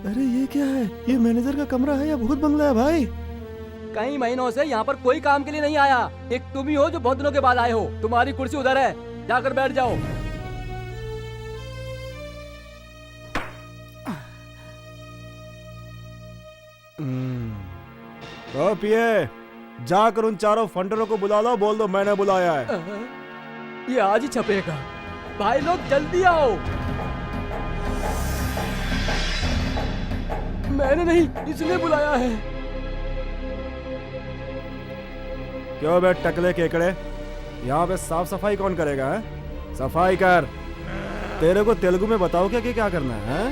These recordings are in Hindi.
अरे ये क्या है? ये मैनेजर का कमरा है या भूत बंगला है भाई? कई महीनों से यहाँ पर कोई काम के लिए नहीं आया। एक तुम ही हो जो बहुत दिनों के बाद आए हो। तुम्हारी कुर्सी उधर है, जाकर बैठ जाओ। तो पिए, जाकर उन चारों फंडरों को बुला लो, बोल दो मैंने बुलाया है। ये आज ही छपेगा। भाई लोग जल्दी आओ। मैंने नहीं, इसने बुलाया है। क्यों बे टकले केकड़े, यहाँ पे साफ सफाई कौन करेगा है? सफाई कर। तेरे को तेलुगु में बताओ क्या कि क्या करना है?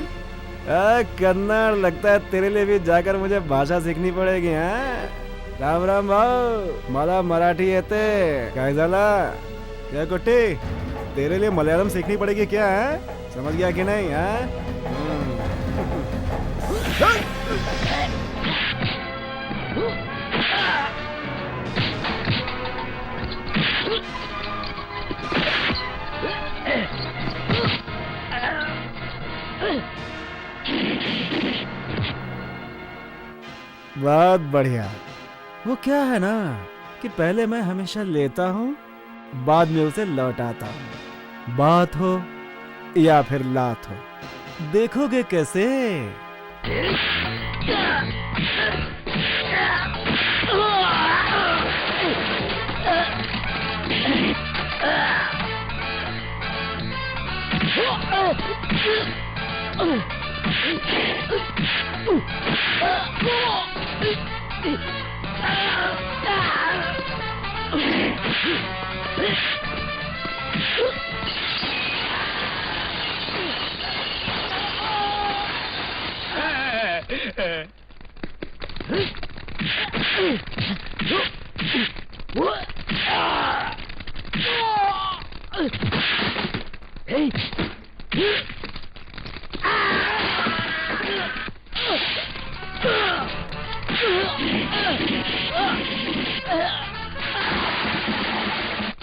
कन्नड़ लगता है तेरे लिए भी जाकर मुझे भाषा सीखनी पड़ेगी है? राम राम भाऊ, मला मराठी येते काय झाला? क्या कुट्टी, तेरे लिए मलयालम सीखनी पड़ेगी क्या है? समझ गया कि नहीं है? बहुत बढ़िया। वो क्या है ना कि पहले मैं हमेशा लेता हूँ, बाद में उसे लौटाता हूँ। बात हो या फिर लात हो, देखोगे कैसे?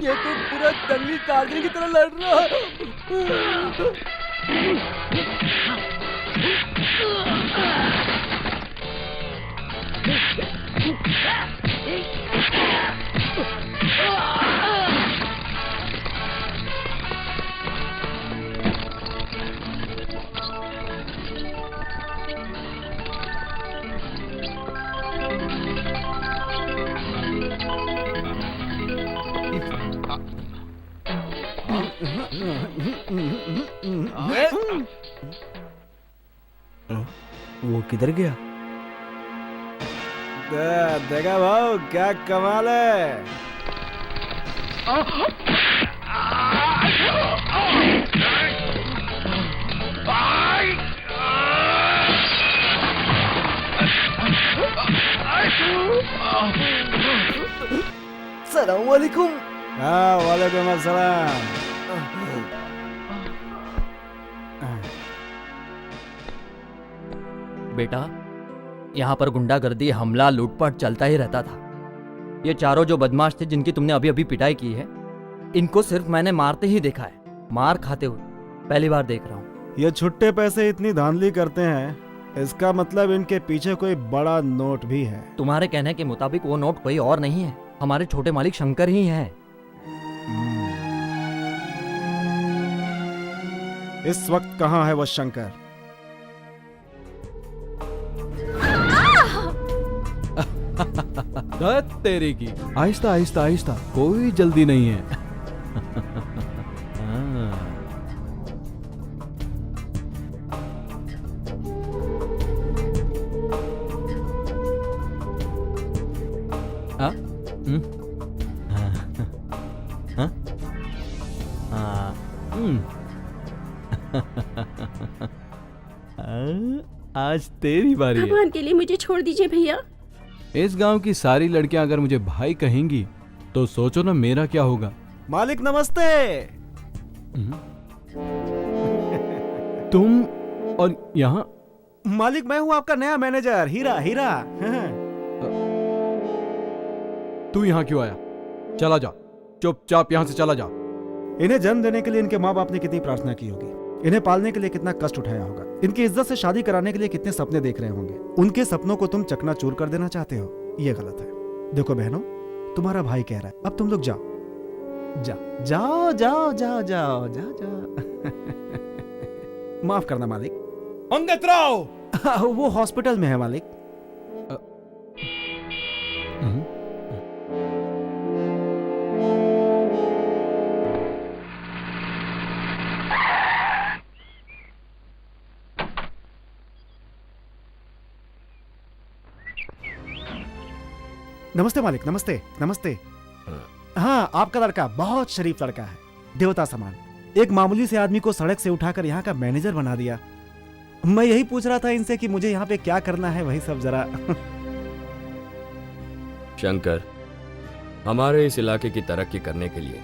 ये तो पूरा जंगली टार्जन की तरह लड़ रहा है। वो किधर गया? देखा भाऊ, क्या कमाल है। सलाम वालेकुम। हाँ वालेकुम अस्सलाम। बेटा, यहाँ पर गुंडागर्दी, हमला, लूटपाट चलता ही रहता था। ये चारों जो बदमाश थे जिनकी तुमने अभी अभी पिटाई की है, इनको सिर्फ मैंने मारते ही देखा है, मार खाते हुए पहली बार देख रहा हूँ। ये छुट्टे पैसे इतनी धांधली करते हैं, इसका मतलब इनके पीछे कोई बड़ा नोट भी है। तुम्हारे कहने के मुताबिक वो नोट कोई और नहीं है, हमारे छोटे मालिक शंकर ही हैं। इस वक्त कहाँ है वो शंकर? तेरी की आहिस्ता आहिस्ता आहिस्ता, कोई जल्दी नहीं है। हाँ? हाँ? आज तेरी बारी है। भगवान के लिए मुझे छोड़ दीजिए भैया। इस गांव की सारी लड़कियां अगर मुझे भाई कहेंगी तो सोचो ना मेरा क्या होगा। मालिक नमस्ते। तुम और यहाँ? मालिक मैं हूँ आपका नया मैनेजर हीरा। हीरा तू यहाँ क्यों आया? चला जा, चुपचाप यहाँ से चला जा। इन्हें जन्म देने के लिए इनके माँ बाप ने कितनी प्रार्थना की होगी। इन्हें पालने के लिए कितना कष्ट उठाया होगा, इनकी इज्जत से शादी कराने के लिए कितने सपने देख रहे होंगे। उनके सपनों को तुम चकनाचूर कर देना चाहते हो, ये गलत है। देखो बहनों, तुम्हारा भाई कह रहा है, अब तुम लोग जाओ जाओ जाओ जाओ जाओ जाओ जाओ जाओ। माफ करना मालिक। अंगत राव, वो हॉस्पिटल में है मालिक। नमस्ते मालिक, नमस्ते नमस्ते। हाँ, आपका लड़का बहुत शरीफ लड़का है, देवता समान। एक मामूली से आदमी को सड़क से उठाकर यहाँ का मैनेजर बना दिया। मैं यही पूछ रहा था इनसे कि मुझे यहाँ पे क्या करना है, वही सब जरा। शंकर, हमारे इस इलाके की तरक्की करने के लिए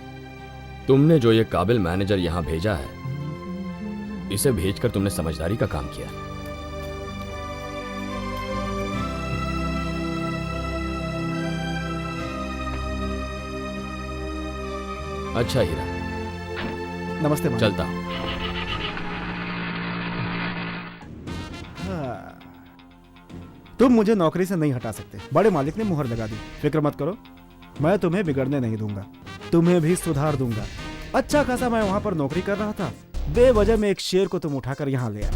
तुमने जो ये काबिल मैनेजर यहाँ भेजा है, इसे भेजकर तुमने समझदारी का काम किया। अच्छा हीरा, नमस्ते मालिक। चलता हूं। हाँ। तुम मुझे नौकरी से नहीं हटा सकते, बड़े मालिक ने मुहर लगा दी। फिक्र मत करो, मैं तुम्हें बिगड़ने नहीं दूंगा, तुम्हें भी सुधार दूंगा। अच्छा खासा मैं वहां पर नौकरी कर रहा था, बेवजह में एक शेर को तुम उठाकर यहाँ ले आए।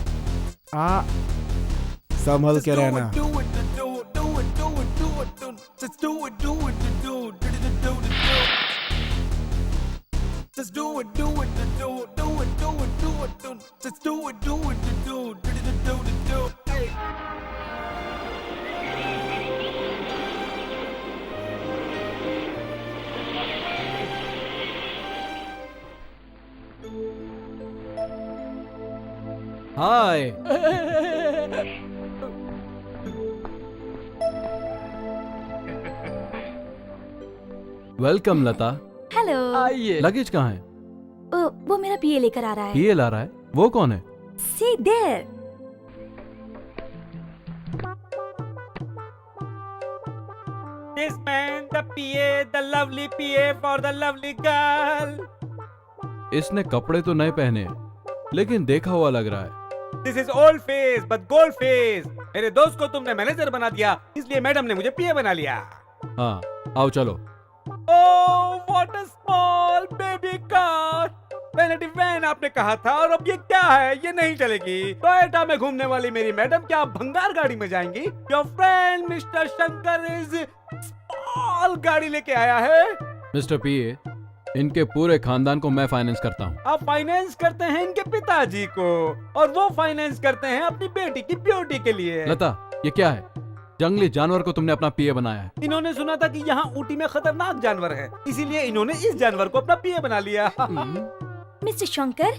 संभल के रहना। Just do it, do it, do it, do it, do it, do it, do it. Just do it, do it, do it, do it, do it, do it. Hey. Hi. Welcome Lata. Hello. आइए। लगेज कहाँ है? वो मेरा पीए लेकर आ रहा है। पीए ला रहा है? वो कौन है? See there. This man, the PA, the lovely PA for the lovely girl. इसने कपड़े तो नए पहने हैं, लेकिन देखा हुआ लग रहा है। This is old face, but gold face. मेरे दोस्त को तुमने मैनेजर बना दिया, इसलिए मैडम ने मुझे PA बना लिया। हाँ, आओ चलो। Oh, what a small baby car. Vanity van आपने कहा था, और अब ये क्या है? ये नहीं चलेगी। टोयोटा में घूमने वाली मेरी मैडम क्या आप भंगार गाड़ी में जाएंगी? Your friend mister Shankar is small गाड़ी लेके आया है। मिस्टर पीए, इनके पूरे खानदान को मैं फाइनेंस करता हूँ। आप फाइनेंस करते हैं इनके पिताजी को, और वो फाइनेंस करते हैं अपनी बेटी की ब्यूटी के लिए। लता, ये क्या है? जंगली जानवर को तुमने अपना पीए बनाया है। इन्होंने सुना था कि यहाँ ऊटी में खतरनाक जानवर है, इसीलिए इन्होंने इस जानवर को अपना पीए बना लिया। मिस्टर शंकर,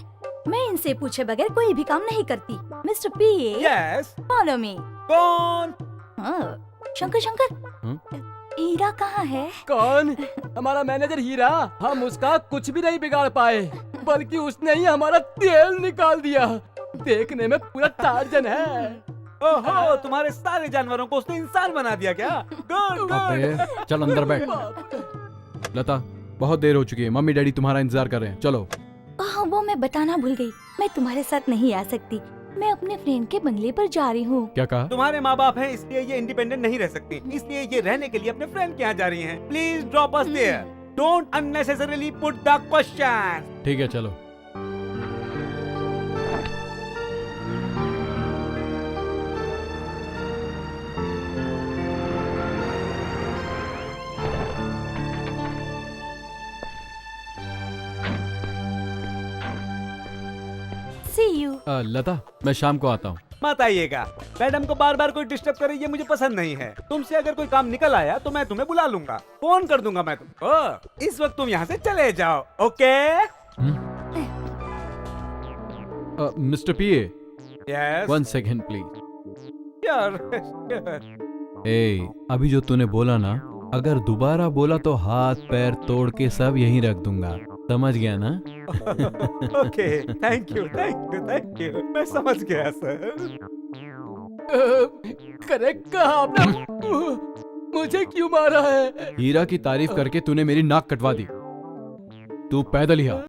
मैं इनसे पूछे बगैर कोई भी काम नहीं करती। Mister PA, yes, follow me. कौन? शंकर शंकर, हीरा कहाँ है? कौन? हमारा मैनेजर हीरा। हम उसका कुछ भी नहीं बिगाड़ पाए, बल्कि उसने ही हमारा तेल निकाल दिया। देखने में पूरा टार्जन है। ओहो, तुम्हारे सारे जानवरों को उसने इंसान बना दिया क्या? Good good. अबे, चल अंदर बैठ। लता, बहुत देर हो चुकी है, मम्मी डैडी तुम्हारा इंतजार कर रहे हैं, चलो। वो मैं बताना भूल गई, मैं तुम्हारे साथ नहीं आ सकती। मैं अपने फ्रेंड के बंगले पर जा रही हूँ। क्या कहा? तुम्हारे माँ बाप हैं, इसलिए ये इंडिपेंडेंट नहीं रह सकती, इसलिए ये रहने के लिए अपने फ्रेंड के यहाँ जा रही हैं। Please drop us there, don't unnecessarily put the question. ठीक है, चलो। See you. लता, मैं शाम को आता हूँ। मत आइएगा, मैडम को बार बार कोई डिस्टर्ब करे ये मुझे पसंद नहीं है। तुमसे अगर कोई काम निकल आया तो मैं तुम्हें बुला लूंगा, फोन कर दूंगा मैं तुमको। इस वक्त तुम यहाँ से चले जाओ, okay? Mister PA, yes, 1 second please. Sure. ए, अभी जो तूने बोला ना, अगर दोबारा बोला तो हाथ पैर तोड़ के सब यहीं रख दूंगा, समझ गया ना? Okay, thank you thank you thank you, मैं समझ गया सर। करेक्ट कहा आपने। मुझे क्यों मारा है? हीरा की तारीफ करके तूने मेरी नाक कटवा दी। तू पैदल ही आ।